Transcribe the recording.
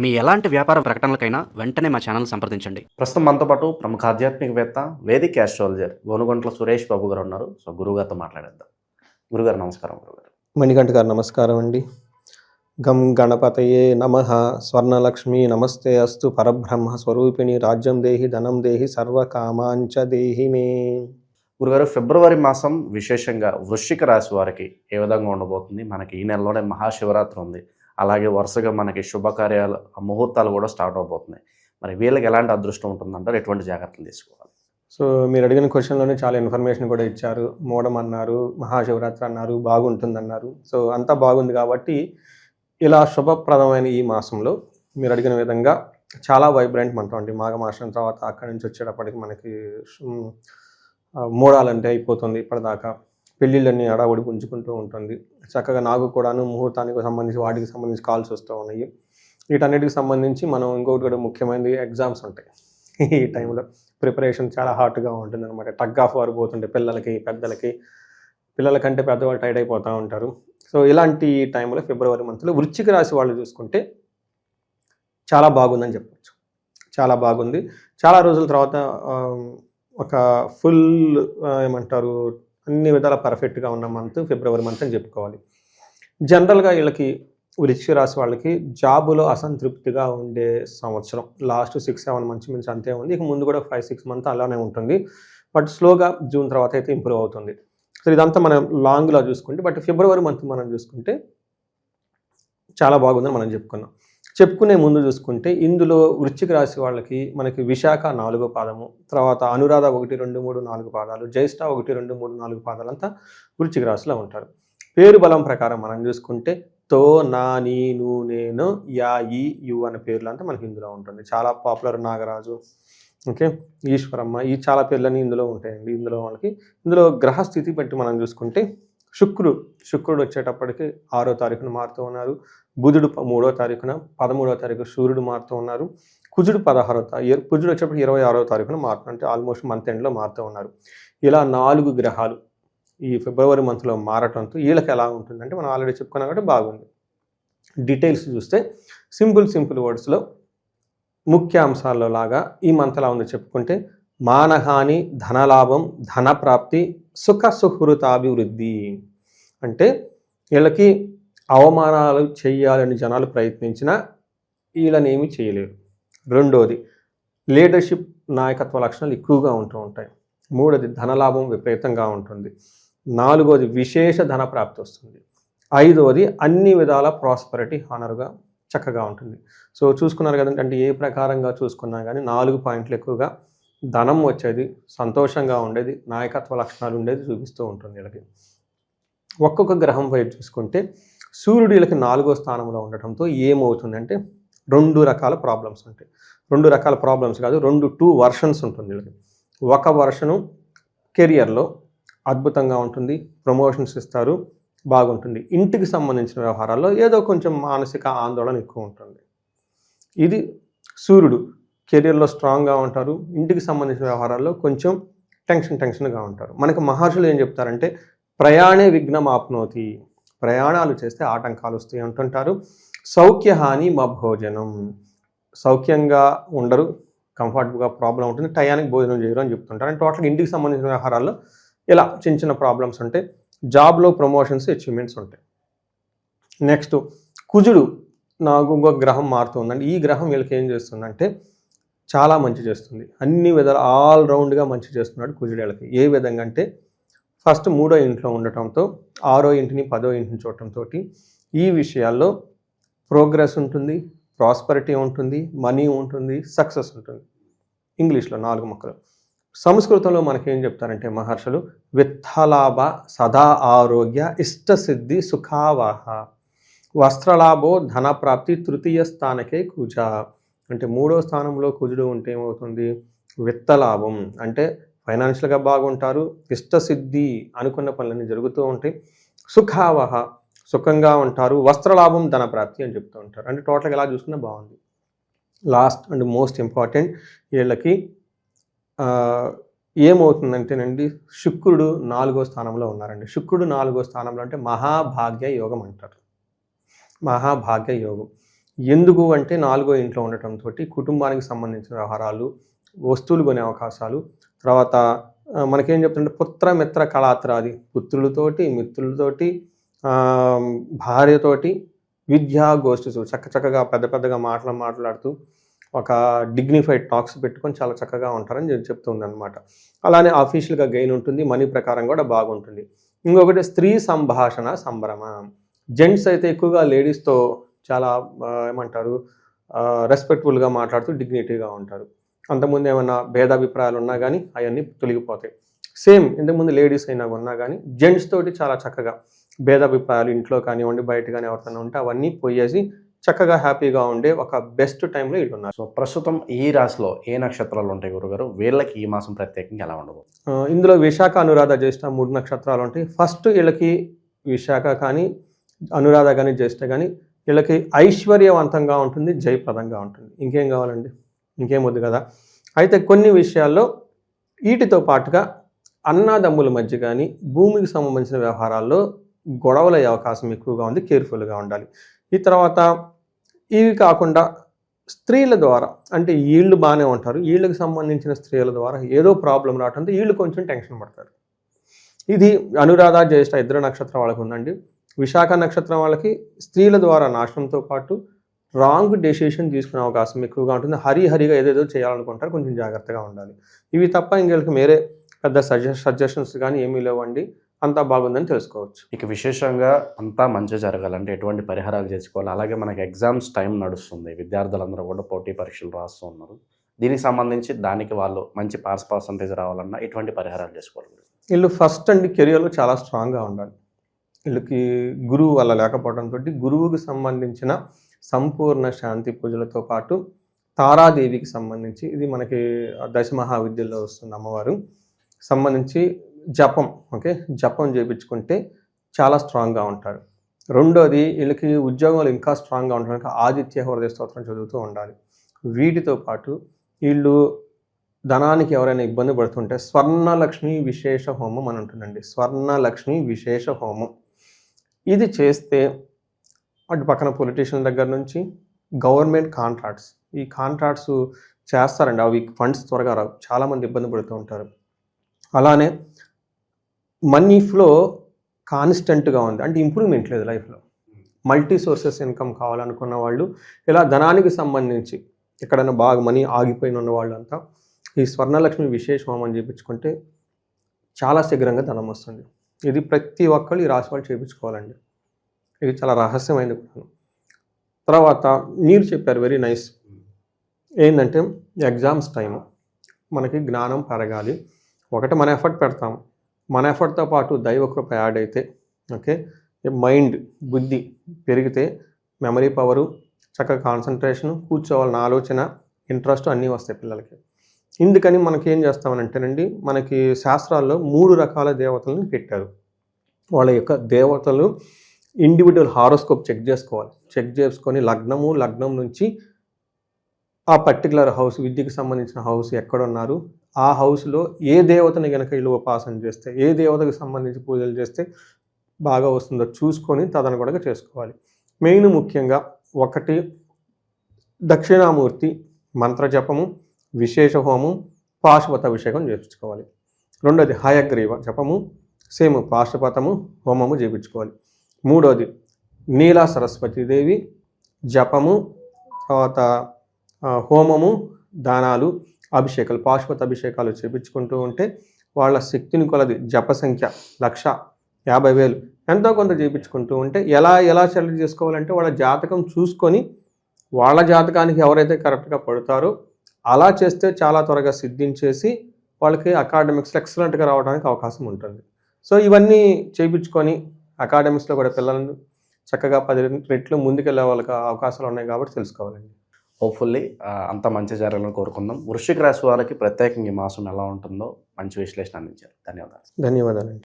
మీ ఎలాంటి వ్యాపార ప్రకటనలకైనా వెంటనే మా ఛానల్ సంప్రదించండి. ప్రస్తుతం మనతో పాటు ప్రముఖ ఆధ్యాత్మికవేత్త, వేదిక్ ఆస్ట్రాలజర్ గోనుగంట్ల సురేష్ బాబు గారు ఉన్నారు. సో గురుగారితో మాట్లాడేద్దాం. గురుగారు నమస్కారం. గురుగారు మణికంఠ గారు నమస్కారం అండి. గం గణపతయే నమః. స్వర్ణలక్ష్మి నమస్తే అస్తు. పరబ్రహ్మ స్వరూపిణి రాజ్యం దేహి ధనం దేహి సర్వకామాంచ దేహి మే. గురుగారు, ఫిబ్రవరి మాసం విశేషంగా వృశ్చిక రాశి వారికి ఏ విధంగా ఉండబోతుంది? మనకి ఈ నెలలోనే మహాశివరాత్రి ఉంది. అలాగే వరుసగా మనకి శుభకార్యాలు ముహూర్తాలు కూడా స్టార్ట్ అవబోతున్నాయి. మరి వీళ్ళకి ఎలాంటి అదృష్టం ఉంటుందంటారు? ఎటువంటి జాగ్రత్తలు తీసుకోవాలి? సో మీరు అడిగిన క్వశ్చన్లోనే చాలా ఇన్ఫర్మేషన్ కూడా ఇచ్చారు. మోడం అన్నారు, మహాశివరాత్రి అన్నారు, బాగుంటుందన్నారు. సో అంతా బాగుంది కాబట్టి ఇలా శుభప్రదమైన ఈ మాసంలో మీరు అడిగిన విధంగా చాలా వైబ్రెంట్ మంత్రం అండి. మాఘమాసం తర్వాత అక్కడి నుంచి వచ్చేటప్పటికి మనకి మోడాలంటే అయిపోతుంది. ఇప్పటిదాకా పెళ్ళిళ్ళన్నీ అడావుడి పుంజుకుంటూ ఉంటుంది. చక్కగా నాకు కూడాను ముహూర్తానికి సంబంధించి వాటికి సంబంధించి కాల్స్ వస్తూ ఉన్నాయి. వీటన్నిటికి సంబంధించి మనం ఇంకొకటి కూడా ముఖ్యమైనది ఎగ్జామ్స్ ఉంటాయి. ఈ టైంలో ప్రిపరేషన్ చాలా హార్ట్గా ఉంటుంది అనమాట. టగ్ ఆఫ్ వారు పోతుంటే పిల్లలకి పెద్దలకి, పిల్లలకంటే పెద్దవాళ్ళు టైట్ అయిపోతూ ఉంటారు. సో ఇలాంటి టైంలో ఫిబ్రవరి మంత్లో వృశ్చిక రాశి వాళ్ళు చూసుకుంటే చాలా బాగుందని చెప్పచ్చు. చాలా బాగుంది. చాలా రోజుల తర్వాత ఒక ఫుల్ ఏమంటారు అన్ని విధాలా పర్ఫెక్ట్గా ఉన్న మంత్ ఫిబ్రవరి మంత్ అని చెప్పుకోవాలి. జనరల్గా వీళ్ళకి వృశ్చిక రాశి వాళ్ళకి జాబులో అసంతృప్తిగా ఉండే సంవత్సరం. లాస్ట్ 6-7 మంత్స్ నుంచి అంతే ఉంది. ఇక ముందు కూడా 5-6 మంత్ అలానే ఉంటుంది. బట్ స్లోగా జూన్ తర్వాత అయితే ఇంప్రూవ్ అవుతుంది. సో ఇదంతా మనం లాంగ్లో చూసుకుంటే, బట్ ఫిబ్రవరి మంత్ మనం చూసుకుంటే చాలా బాగుందని మనం చెప్పుకునే ముందు చూసుకుంటే ఇందులో వృశ్చిక రాశి వాళ్ళకి మనకి విశాఖ 4వ పాదము, తర్వాత అనురాధ 1, 2, 3, 4 పాదాలు, జ్యేష్ఠ 1, 2, 3, 4 పాదాలంతా వృశ్చిక రాశిలో ఉంటారు. పేరు బలం ప్రకారం మనం చూసుకుంటే తో, నా, నీ, ను, నేను, యా, ఈ, యు అనే పేర్లంతా మనకి ఇందులో ఉంటుంది. చాలా పాపులర్ నాగరాజు, ఓకే, ఈశ్వరమ్మ, ఈ చాలా పేర్లన్నీ ఇందులో ఉంటాయండి. ఇందులో గ్రహస్థితి బట్టి మనం చూసుకుంటే శుక్రుడు వచ్చేటప్పటికి 6వ తారీఖున మారుతూ ఉన్నారు. బుధుడు 3వ తారీఖున, 13వ తారీఖు సూర్యుడు మారుతూ ఉన్నారు. కుజుడు 16వ తారీఖు, కుజుడు వచ్చేటప్పటికి 26వ తారీఖున మారుతున్నారు. అంటే ఆల్మోస్ట్ మంత్ ఎండ్లో మారుతూ ఉన్నారు. ఇలా 4 గ్రహాలు ఈ ఫిబ్రవరి మంత్లో మారటంతో వీళ్ళకి ఎలా ఉంటుందంటే మనం ఆల్రెడీ చెప్పుకున్నాం కాబట్టి బాగుంది. డీటెయిల్స్ చూస్తే సింపుల్ వర్డ్స్లో ముఖ్య అంశాల్లో లాగా ఈ మంత్ ఎలా ఉందో చెప్పుకుంటే మానహాని, ధనలాభం, ధనప్రాప్తి, సుహృతాభివృద్ధి. అంటే వీళ్ళకి అవమానాలు చేయాలని జనాలు ప్రయత్నించినా వీళ్ళనేమీ చేయలేరు. రెండోది లీడర్షిప్, నాయకత్వ లక్షణాలు ఎక్కువగా ఉంటూ ఉంటాయి. మూడోది ధనలాభం విపరీతంగా ఉంటుంది. నాలుగోది విశేష ధన ప్రాప్తి వస్తుంది. ఐదవది అన్ని విధాల ప్రాస్పరిటీ, హానర్గా చక్కగా ఉంటుంది. సో చూసుకున్నారు కదంటే, అంటే ఏ ప్రకారంగా చూసుకున్నా కానీ 4 పాయింట్లు ఎక్కువగా ధనం వచ్చేది, సంతోషంగా ఉండేది, నాయకత్వ లక్షణాలు ఉండేది చూపిస్తూ ఉంటుంది వీళ్ళకి. ఒక్కొక్క గ్రహం వైపు చూసుకుంటే సూర్యుడు వీళ్ళకి 4వ స్థానంలో ఉండటంతో ఏమవుతుందంటే 2 రకాల ప్రాబ్లమ్స్ ఉంటాయి. 2 రకాల ప్రాబ్లమ్స్ కాదు, 2 వర్షన్స్ ఉంటుంది వీళ్ళకి. ఒక వర్షను కెరియర్లో అద్భుతంగా ఉంటుంది, ప్రమోషన్స్ ఇస్తారు, బాగుంటుంది. ఇంటికి సంబంధించిన వ్యవహారాల్లో ఏదో కొంచెం మానసిక ఆందోళన ఎక్కువ ఉంటుంది. ఇది సూర్యుడు కెరియర్లో స్ట్రాంగ్గా ఉంటారు, ఇంటికి సంబంధించిన వ్యవహారాల్లో కొంచెం టెన్షన్గా ఉంటారు. మనకి మహర్షులు ఏం చెప్తారంటే ప్రయాణే విఘ్నం ఆప్నోతి, ప్రయాణాలు చేస్తే ఆటంకాలు వస్తాయి అంటుంటారు. సౌఖ్యహాని భోజనం, సౌఖ్యంగా ఉండరు, కంఫర్టబుల్గా ప్రాబ్లం ఉంటుంది, టయానికి భోజనం చేయరు అని చెప్తుంటారు. అంటే టోటల్గా ఇంటికి సంబంధించిన వ్యవహారాల్లో ఇలా చిన్న ప్రాబ్లమ్స్ ఉంటాయి. జాబ్లో ప్రమోషన్స్, అచీవ్మెంట్స్ ఉంటాయి. నెక్స్ట్ కుజుడు, నాకు ఇంకొక గ్రహం మారుతుందండి. ఈ గ్రహం వీళ్ళకి ఏం చేస్తుందంటే చాలా మంచి చేస్తుంది, అన్ని విధాలు ఆల్రౌండ్గా మంచి చేస్తున్నాడు కుజుడు వీళ్ళకి. ఏ విధంగా అంటే ఫస్ట్ 3వ ఇంట్లో ఉండటంతో 6వ ఇంటిని 10వ ఇంటిని చూడటంతో ఈ విషయాల్లో ప్రోగ్రెస్ ఉంటుంది, ప్రాస్పరిటీ ఉంటుంది, మనీ ఉంటుంది, సక్సెస్ ఉంటుంది. ఇంగ్లీష్లో 4 ముక్కలు. సంస్కృతంలో మనకేం చెప్తారంటే మహర్షులు విత్తలాభ, సదా ఆరోగ్య, ఇష్టసిద్ధి, సుఖావాహ, వస్త్రలాభో, ధనప్రాప్తి, తృతీయ స్థానకే కుజ. అంటే 3వ స్థానంలో కుజుడు ఉంటే ఏమవుతుంది? విత్తలాభం అంటే ఫైనాన్షియల్గా బాగుంటారు, ఇష్టసిద్ధి అనుకున్న పనులన్నీ జరుగుతూ ఉంటాయి, సుఖావహ సుఖంగా ఉంటారు, వస్త్రలాభం, ధనప్రాప్తి అని చెప్తూ ఉంటారు. అంటే టోటల్గా ఎలా చూసుకున్నా బాగుంది. లాస్ట్ అండ్ మోస్ట్ ఇంపార్టెంట్, వీళ్ళకి ఏమవుతుందంటేనండి శుక్రుడు 4వ స్థానంలో ఉన్నారండి. శుక్రుడు 4వ స్థానంలో అంటే మహాభాగ్య యోగం అంటారు. మహాభాగ్య యోగం ఎందుకు అంటే 4వ ఇంట్లో ఉండటంతో కుటుంబానికి సంబంధించిన వ్యవహారాలు, వస్తువులు కొనే అవకాశాలు, తర్వాత మనకేం చెప్తుంటే పుత్ర మిత్ర కళాత్రాది, పుత్రులతోటి, మిత్రులతోటి, భార్యతోటి విద్యా గోష్ఠిస్ చక్కగా పెద్దగా మాట్లాడుతూ ఒక డిగ్నిఫైడ్ టాక్స్ పెట్టుకొని చాలా చక్కగా ఉంటారని చెప్తుంది అనమాట. అలానే ఆఫీషియల్గా గెయిన్ ఉంటుంది, మనీ ప్రకారం కూడా బాగుంటుంది. ఇంకొకటి స్త్రీ సంభాషణ సంభ్రమ. జెంట్స్ అయితే ఎక్కువగా లేడీస్తో చాలా ఏమంటారు రెస్పెక్ట్ఫుల్గా మాట్లాడుతూ డిగ్నిటీగా ఉంటారు. అంతకుముందు ఏమన్నా భేదాభిప్రాయాలు ఉన్నా కానీ అవన్నీ తొలగిపోతాయి. సేమ్ ఇంతకుముందు లేడీస్ అయినా ఉన్నా కానీ జెంట్స్ తోటి చాలా చక్కగా భేదాభిప్రాయాలు ఇంట్లో కానివ్వండి బయట కానీ ఎవరికైనా ఉంటే అవన్నీ పోయేసి చక్కగా హ్యాపీగా ఉండే ఒక బెస్ట్ టైంలో వీళ్ళు ఉన్నారు. సో ప్రస్తుతం ఈ రాశిలో ఏ నక్షత్రాలు ఉంటాయి గురుగారు? వీళ్ళకి ఈ మాసం ప్రత్యేకంగా ఎలా ఉండదు? ఇందులో విశాఖ, అనురాధ, జ్యేష్ఠ 3 నక్షత్రాలు ఉంటాయి. ఫస్ట్ వీళ్ళకి విశాఖ కానీ అనురాధ కానీ జ్యేష్ఠ కానీ వీళ్ళకి ఐశ్వర్యవంతంగా ఉంటుంది, జయప్రదంగా ఉంటుంది. ఇంకేం కావాలండి? ఇంకేం వద్దు కదా. అయితే కొన్ని విషయాల్లో వీటితో పాటుగా అన్నదమ్ముల మధ్య కానీ భూమికి సంబంధించిన వ్యవహారాల్లో గొడవలు అయ్యే అవకాశం ఎక్కువగా ఉంది, కేర్ఫుల్గా ఉండాలి. ఈ తర్వాత ఇవి కాకుండా స్త్రీల ద్వారా అంటే వీళ్ళు బాగానే ఉంటారు, వీళ్ళకి సంబంధించిన స్త్రీల ద్వారా ఏదో ప్రాబ్లం రావడంతో వీళ్ళు కొంచెం టెన్షన్ పడతారు. ఇది అనురాధ, జ్యేష్ఠ 2 నక్షత్రం వాళ్ళకి ఉందండి. విశాఖ నక్షత్రం వాళ్ళకి స్త్రీల ద్వారా నాశనంతో పాటు రాంగ్ డెసిషన్ తీసుకునే అవకాశం ఎక్కువగా ఉంటుంది. హరిగా ఏదేదో చేయాలనుకుంటారు, కొంచెం జాగ్రత్తగా ఉండాలి. ఇవి తప్ప ఇంకెళ్ళకి వేరే పెద్ద సజెషన్స్ కానీ ఏమీ లేవండి. అంతా బాగుందని తెలుసుకోవచ్చు. ఇక విశేషంగా అంతా మంచి జరగాలంటే ఎటువంటి పరిహారాలు చేసుకోవాలి? అలాగే మనకి ఎగ్జామ్స్ టైం నడుస్తుంది, విద్యార్థులందరూ కూడా పోటీ పరీక్షలు రాస్తూ ఉన్నారు. దీనికి సంబంధించి దానికి వాళ్ళు మంచి పాస్ పర్సంటేజ్ రావాలన్నా ఎటువంటి పరిహారాలు చేసుకోవాలి? వీళ్ళు ఫస్ట్ అండి కెరియర్లో చాలా స్ట్రాంగ్గా ఉండాలి. వీళ్ళకి గురువు వల్ల లేకపోవడంతో గురువుకి సంబంధించిన సంపూర్ణ శాంతి పూజలతో పాటు తారాదేవికి సంబంధించి ఇది మనకి దశమహావిద్యల్లో వస్తుంది అమ్మవారు సంబంధించి జపం జపం చేయించుకుంటే చాలా స్ట్రాంగ్గా ఉంటారు. రెండోది వీళ్ళకి ఉద్యోగాలు ఇంకా స్ట్రాంగ్గా ఉండడానికి ఆదిత్య హృదయ స్తోత్రం చదువుతూ ఉండాలి. వీటితో పాటు వీళ్ళు ధనానికి ఎవరైనా ఇబ్బంది పడుతుంటే స్వర్ణలక్ష్మి విశేష హోమం అని ఉంటుందండి. స్వర్ణలక్ష్మి విశేష హోమం ఇది చేస్తే అటు పక్కన పొలిటీషియన్ దగ్గర నుంచి గవర్నమెంట్ కాంట్రాక్ట్స్, ఈ కాంట్రాక్ట్స్ చేస్తారండి, అవి ఫండ్స్ త్వరగా రావు, చాలామంది ఇబ్బంది పడుతూ ఉంటారు. అలానే మనీ ఫ్లో కాన్స్టెంట్గా ఉంది, అంటే ఇంప్రూవ్మెంట్ లేదు లైఫ్లో. మల్టీ సోర్సెస్ ఇన్కమ్ కావాలనుకున్న వాళ్ళు ఇలా ధనానికి సంబంధించి ఎక్కడైనా బాగా మనీ ఆగిపోయిన ఉన్న వాళ్ళంతా ఈ స్వర్ణలక్ష్మి విశేష హోమం చేయించుకుంటే చాలా శీఘ్రంగా ధనం వస్తుంది. ఇది ప్రతి ఒక్కళ్ళు ఈ రాశి వాళ్ళు చేయించుకోవాలండి. ఇది చాలా రహస్యమైన గుణం. తర్వాత మీరు చెప్పారు వెరీ నైస్, ఏంటంటే ఎగ్జామ్స్ టైము మనకి జ్ఞానం పెరగాలి. ఒకటి మన ఎఫర్ట్ పెడతాము, మన ఎఫర్ట్తో పాటు దైవకృప యాడ్ అయితే మైండ్ బుద్ధి పెరిగితే మెమరీ పవరు, చక్కగా కాన్సన్ట్రేషను, కూర్చోవాలన్న ఆలోచన, ఇంట్రెస్ట్ అన్నీ వస్తాయి పిల్లలకి. ఇందుకని మనకి ఏం చేస్తామనంటేనండి, మనకి శాస్త్రాల్లో 3 రకాల దేవతలను పెట్టారు. వాళ్ళ యొక్క దేవతలు ఇండివిజువల్ హారోస్కోప్ చెక్ చేసుకోవాలి. చెక్ చేసుకొని లగ్నం నుంచి ఆ పర్టికులర్ హౌస్, విద్యకు సంబంధించిన హౌస్ ఎక్కడున్నారు, ఆ హౌస్లో ఏ దేవతని కనుక వీళ్ళు ఉపాసన చేస్తే, ఏ దేవతకు సంబంధించి పూజలు చేస్తే బాగా వస్తుందో చూసుకొని తదనుగుణంగా చేసుకోవాలి. మెయిన్ ముఖ్యంగా 1 దక్షిణామూర్తి మంత్రజపము, విశేష హోమం, పాశుపత అభిషేకం చేయించుకోవాలి. 2ది హయగ్రీవ జపము, సేమ్ పాశుపతము హోమము చేయించుకోవాలి. 3వది నీలా సరస్వతీదేవి జపము, తర్వాత హోమము, దానాలు, అభిషేకాలు, పాశుపత అభిషేకాలు చేయించుకుంటూ ఉంటే వాళ్ళ శక్తిని కొలది జప సంఖ్య 1,50,000 ఎంతో కొంత చేయించుకుంటూ ఉంటే ఎలా సెలెక్ట్ చేసుకోవాలంటే వాళ్ళ జాతకం చూసుకొని వాళ్ళ జాతకానికి ఎవరైతే కరెక్ట్గా పడతారో అలా చేస్తే చాలా త్వరగా సిద్ధించేసి వాళ్ళకి అకాడమిక్స్లో ఎక్సలెంట్గా రావడానికి అవకాశం ఉంటుంది. సో ఇవన్నీ చేయించుకొని అకాడమిక్స్లో కూడా పిల్లలను చక్కగా 10 రెట్లు ముందుకెళ్ళే వాళ్ళకి అవకాశాలు ఉన్నాయి కాబట్టి తెలుసుకోవాలండి. హోప్ఫుల్లీ అంత మంచి జరగాలని కోరుకుందాం. వృశ్చిక రాశి వాళ్ళకి ప్రత్యేకంగా ఈ మాసం ఎలా ఉంటుందో మంచి విశ్లేషణ అందించారు. ధన్యవాదాలు. ధన్యవాదాలండి.